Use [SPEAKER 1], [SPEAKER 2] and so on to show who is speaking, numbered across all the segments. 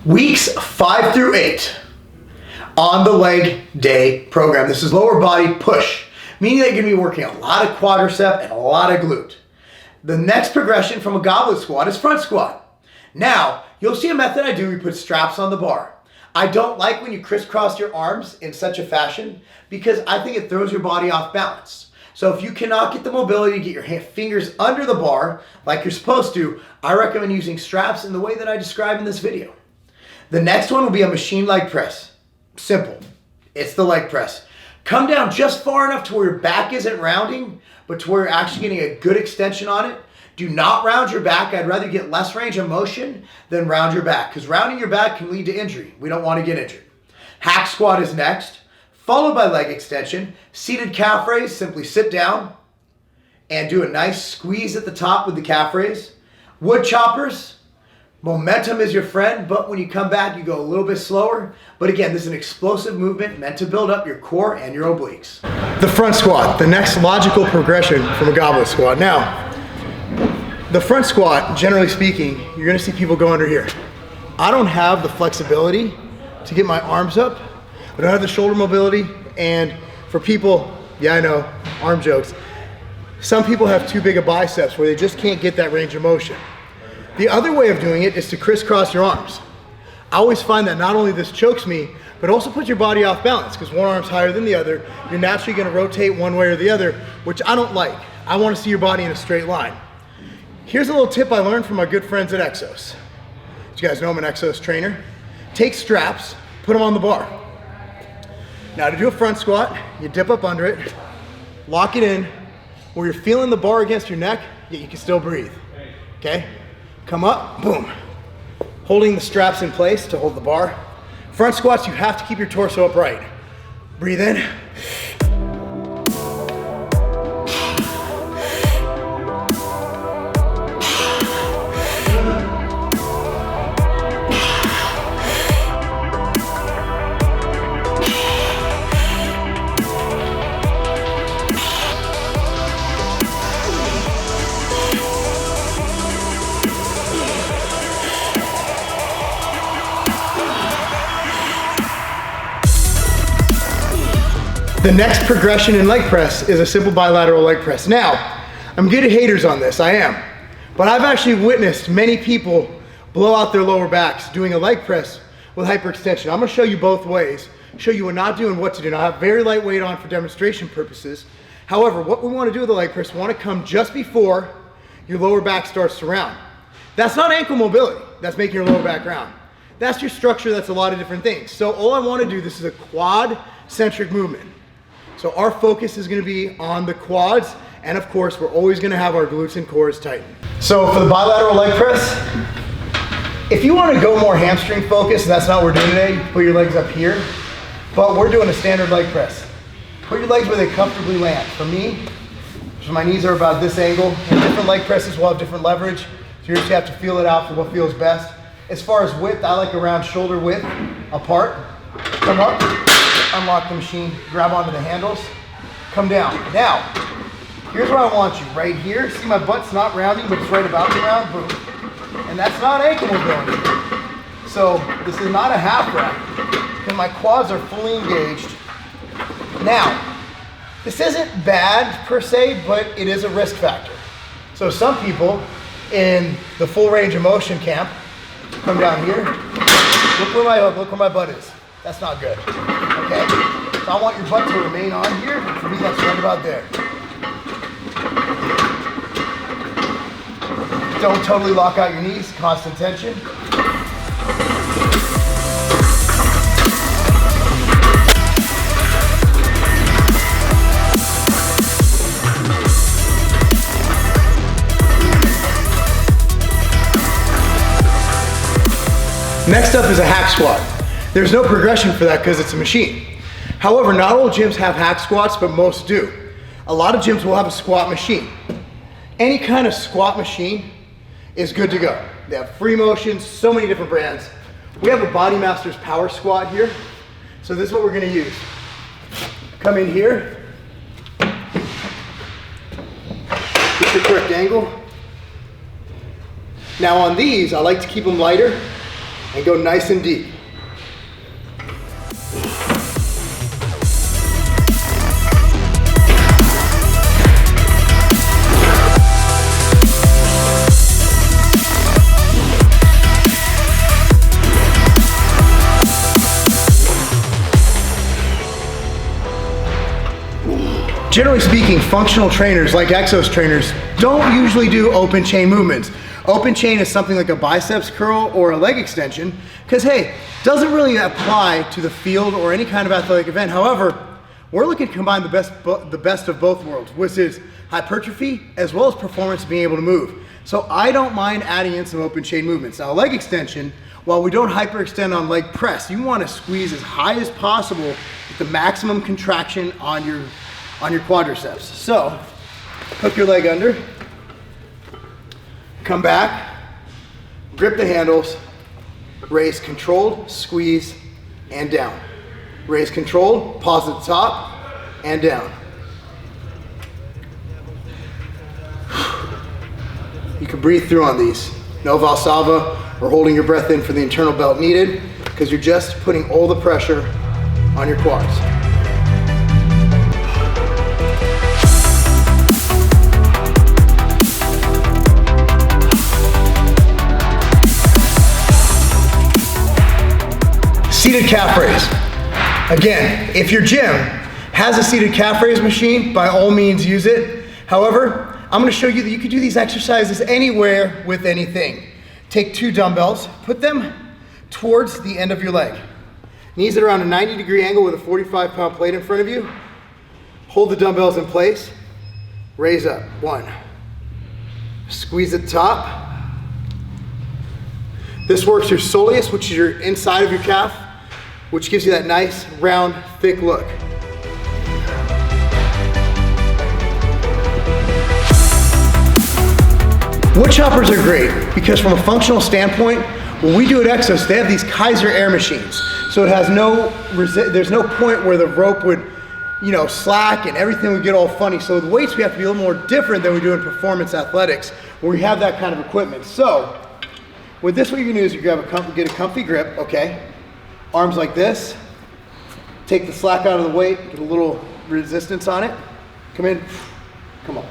[SPEAKER 1] Weeks 5 through 8 on the leg day program. This is lower body push, meaning that you're going to be working a lot of quadricep and a lot of glute. The next progression from a goblet squat is front squat. Now, you'll see a method I do where you put straps on the bar. I don't like when you crisscross your arms in such a fashion because I think it throws your body off balance. So if you cannot get the mobility to get your fingers under the bar like you're supposed to, I recommend using straps in the way that I describe in this video. The next one will be a machine leg press. Simple. It's the leg press. Come down just far enough to where your back isn't rounding, but to where you're actually getting a good extension on it. Do not round your back. I'd rather get less range of motion than round your back, because rounding your back can lead to injury. We don't want to get injured. Hack squat is next, followed by leg extension. Seated calf raise, simply sit down and do a nice squeeze at the top with the calf raise. Wood choppers, momentum is your friend, but when you come back, you go a little bit slower. But again, this is an explosive movement meant to build up your core and your obliques. The front squat, the next logical progression from a goblet squat. Now, the front squat, generally speaking, you're gonna see people go under here. I don't have the flexibility to get my arms up. I don't have the shoulder mobility. And for people, yeah, I know, arm jokes. Some people have too big of biceps where they just can't get that range of motion. The other way of doing it is to crisscross your arms. I always find that not only this chokes me, but also puts your body off balance because one arm's higher than the other. You're naturally gonna rotate one way or the other, which I don't like. I wanna see your body in a straight line. Here's a little tip I learned from my good friends at EXOS. You guys know I'm an EXOS trainer. Take straps, put them on the bar. Now to do a front squat, you dip up under it, lock it in, where you're feeling the bar against your neck, yet you can still breathe, okay? Come up, boom. Holding the straps in place to hold the bar. Front squats, you have to keep your torso upright. Breathe in. The next progression in leg press is a simple bilateral leg press. Now, I'm getting haters on this, I am. But I've actually witnessed many people blow out their lower backs doing a leg press with hyperextension. I'm gonna show you both ways, show you what not doing, what to do. Now, I have very light weight on for demonstration purposes. However, what we wanna do with the leg press, we wanna come just before your lower back starts to round. That's not ankle mobility, that's making your lower back round. That's your structure, that's a lot of different things. So all I wanna do, this is a quad-centric movement. So our focus is gonna be on the quads, and of course, we're always gonna have our glutes and cores tightened. So for the bilateral leg press, if you wanna go more hamstring focused, that's not what we're doing today, you put your legs up here, but we're doing a standard leg press. Put your legs where they comfortably land. For me, so my knees are about this angle, and different leg presses will have different leverage, so you just have to feel it out for what feels best. As far as width, I like around shoulder width apart. Come up. Unlock the machine, grab onto the handles, come down. Now, here's where I want you, right here. See my butt's not rounding, but it's right about to round, boom. And that's not ankle mobility. So this is not a half rack, because my quads are fully engaged. Now, this isn't bad per se, but it is a risk factor. So some people in the full range of motion camp, come down here, look where my butt is. That's not good, okay? So I want your butt to remain on here. For me, that's right about there. Don't totally lock out your knees, constant tension. Next up is a hack squat. There's no progression for that because it's a machine. However, not all gyms have hack squats, but most do. A lot of gyms will have a squat machine. Any kind of squat machine is good to go. They have free motions, so many different brands. We have a Body Masters Power Squat here. So this is what we're gonna use. Come in here. Get the correct angle. Now on these, I like to keep them lighter and go nice and deep. Generally speaking, functional trainers like EXOS trainers don't usually do open chain movements. Open chain is something like a biceps curl or a leg extension because, hey, doesn't really apply to the field or any kind of athletic event. However, we're looking to combine the best of both worlds, which is hypertrophy as well as performance, being able to move. So I don't mind adding in some open chain movements. Now, a leg extension, while we don't hyperextend on leg press, you want to squeeze as high as possible with the maximum contraction on your quadriceps. So, hook your leg under, come back, grip the handles, raise controlled, squeeze, and down. Raise controlled, pause at the top, and down. You can breathe through on these. No Valsalva or holding your breath in for the internal belt needed, because you're just putting all the pressure on your quads. Seated calf raise. Again, if your gym has a seated calf raise machine, by all means use it. However, I'm going to show you that you can do these exercises anywhere with anything. Take 2 dumbbells, put them towards the end of your leg. Knees at around a 90-degree angle with a 45-pound plate in front of you. Hold the dumbbells in place. Raise up. 1. Squeeze at the top. This works your soleus, which is your inside of your calf, which gives you that nice, round, thick look. Wood choppers are great because from a functional standpoint, when we do at EXOS, they have these Kaiser air machines. So it has there's no point where the rope would, slack and everything would get all funny. So the weights, we have to be a little more different than we do in performance athletics, where we have that kind of equipment. So with this, what you can do is you get a comfy grip, okay? Arms like this. Take the slack out of the weight, get a little resistance on it. Come in, come on.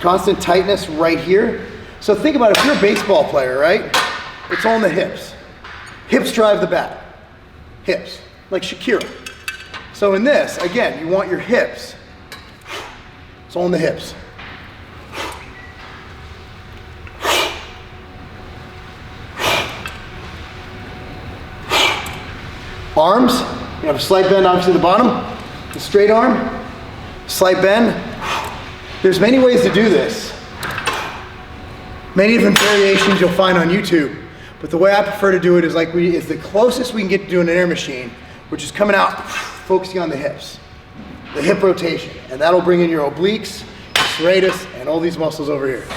[SPEAKER 1] Constant tightness right here. So think about it, if you're a baseball player, right? It's all in the hips. Hips drive the bat. Hips, like Shakira. So in this, again, you want your hips. It's all in the hips. Arms, you have a slight bend obviously at the bottom. The straight arm, slight bend. There's many ways to do this. Many different variations you'll find on YouTube. But the way I prefer to do it is is the closest we can get to doing an air machine, which is coming out, focusing on the hips. The hip rotation. And that'll bring in your obliques, your serratus, and all these muscles over here.